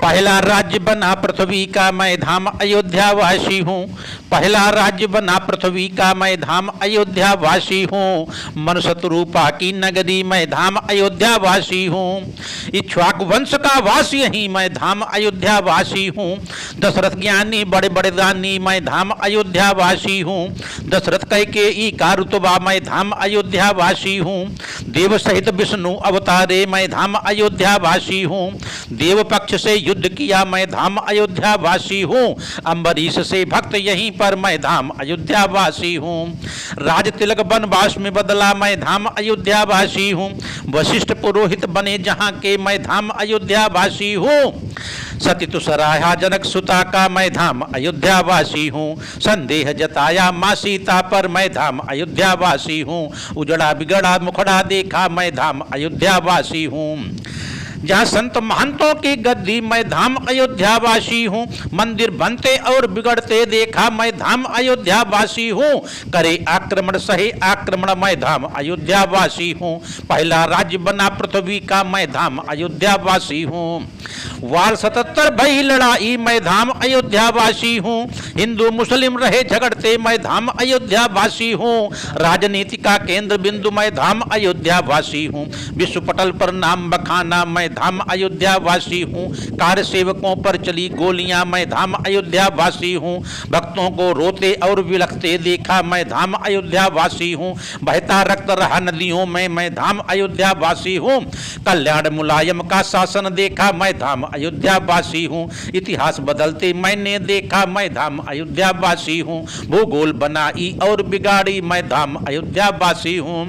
पहला राज्य बना पृथ्वी का मैं धाम अयोध्या वासी हूँ। पहला राज्य बना पृथ्वी का मैं धाम अयोध्या वासी हूँ। मनुष्य रूपा की नगरी मैं धाम अयोध्या वासी हूँ। इक्ष्वाकु वंश का वासी यही मैं धाम अयोध्या वासी हूँ। दशरथ ज्ञानी बड़े बड़े दानी मैं धाम अयोध्या वासी हूँ। दशरथ कैकेयी का रुतबा मैं धाम अयोध्या वासी हूँ। देव सहित विष्णु अवतारे मैं धाम अयोध्या वासी हूँ। देव पक्ष से युद्ध किया मैं धाम अयोध्या वासी हूँ। अम्बरीश से भक्त यहीं पर मैं धाम अयोध्या वासी हूँ। राज तिलक बनवास में बदला मैं धाम अयोध्या वासी हूँ। वशिष्ठ पुरोहित बने जहाँ के मैं धाम अयोध्या वासी हूँ। सती तो सराहा जनक सुता का मैं धाम अयोध्या वासी हूँ। संदेह जताया माँ सीता पर मैं धाम अयोध्या वासी हूँ। उजड़ा बिगड़ा मुखड़ा देखा मैं धाम अयोध्या वासी हूँ। जहाँ संत महंतों की गद्दी मैं धाम अयोध्या वासी हूँ। मंदिर बनते और बिगड़ते देखा मैं धाम अयोध्या वासी हूँ। करे आक्रमण सहे आक्रमण मैं धाम अयोध्या वासी हूँ। पहला राज्य बना पृथ्वी का मैं धाम अयोध्या वासी हूँ। वार 77 भई लड़ाई मैं धाम अयोध्या वासी हूँ। हिंदू मुस्लिम रहे झगड़ते मैं धाम अयोध्या वासी हूँ। राजनीति का केंद्र बिंदु मैं धाम अयोध्या वासी हूँ। विश्व पटल पर नाम बखाना मैं धाम अयोध्या वासी हूँ। कार्य सेवकों पर चली गोलियां मैं धाम अयोध्या वासी हूँ। भक्तों को रोते और विलखते देखा मैं धाम अयोध्या वासी हूँ। बहता रक्त रहा नदियों में मैं धाम अयोध्या वासी हूँ। कल्याण मुलायम का शासन देखा मैं धाम अयोध्या वासी हूँ। इतिहास बदलते मैंने देखा मैं धाम अयोध्या वासी हूँ। भूगोल बनाई और बिगाड़ी मैं धाम अयोध्या वासी हूँ।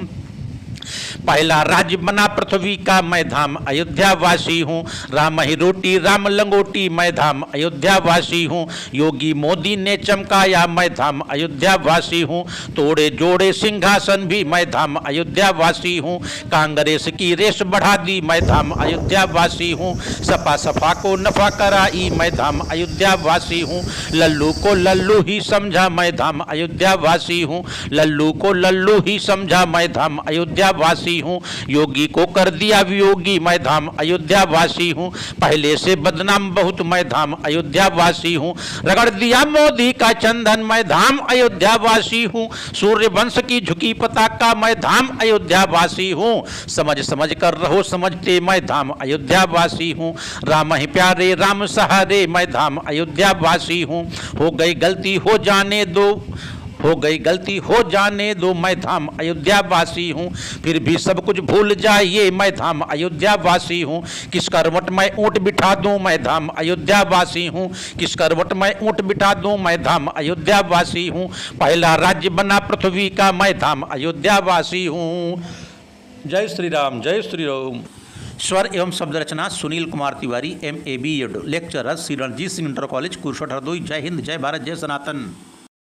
पहला राज्य बना पृथ्वी का मैं धाम अयोध्या वासी हूँ। राम ही रोटी राम लंगोटी मैं धाम अयोध्या वासी हूँ। योगी मोदी ने चमकाया मैं धाम अयोध्या वासी हूँ। तोड़े जोड़े सिंहासन भी मैं धाम अयोध्या वासी हूँ। कांग्रेस की रेस बढ़ा दी मैं धाम अयोध्या वासी हूँ। सपा सफा को नफा कराई मैं धाम अयोध्या वासी हूँ। लल्लू को लल्लू ही समझा मैं धाम अयोध्या वासी हूँ। लल्लू को लल्लू ही समझा मैं धाम अयोध्या वासी हूँ। योगी को कर दिया वियोगी मैं धाम अयोध्या वासी हूँ। पहले से बदनाम बहुत मैं धाम अयोध्या वासी हूँ। रगड़ दिया मोदी का चंदन मैं धाम अयोध्या वासी हूँ। सूर्य वंश की झुकी पताका मैं धाम अयोध्या वासी हूँ। समझ समझ कर रहो समझते मैं धाम अयोध्या वासी हूँ। राम ही प्यारे राम सहारे मैं धाम अयोध्या वासी हूँ। हो गई गलती हो जाने दो, हो गई गलती हो जाने दो मैं धाम अयोध्या वासी हूँ। फिर भी सब कुछ भूल जाइए मैं धाम अयोध्या वासी हूँ। किस करवट मैं ऊँट बिठा दूँ मैं धाम अयोध्या वासी हूँ। किस करवट मैं ऊँट बिठा दूँ मैं धाम अयोध्या वासी हूँ। पहला राज्य बना पृथ्वी का मैं धाम अयोध्या वासी हूँ। जय श्री राम, जय श्री राम। स्वर एवं शब्द रचना Sunil Kumar Tiwari, MA BEd, lecturer Shri Ranjeet Singh inter college, Kursot, Hardoi. जय हिंद, जय भारत, जय सनातन।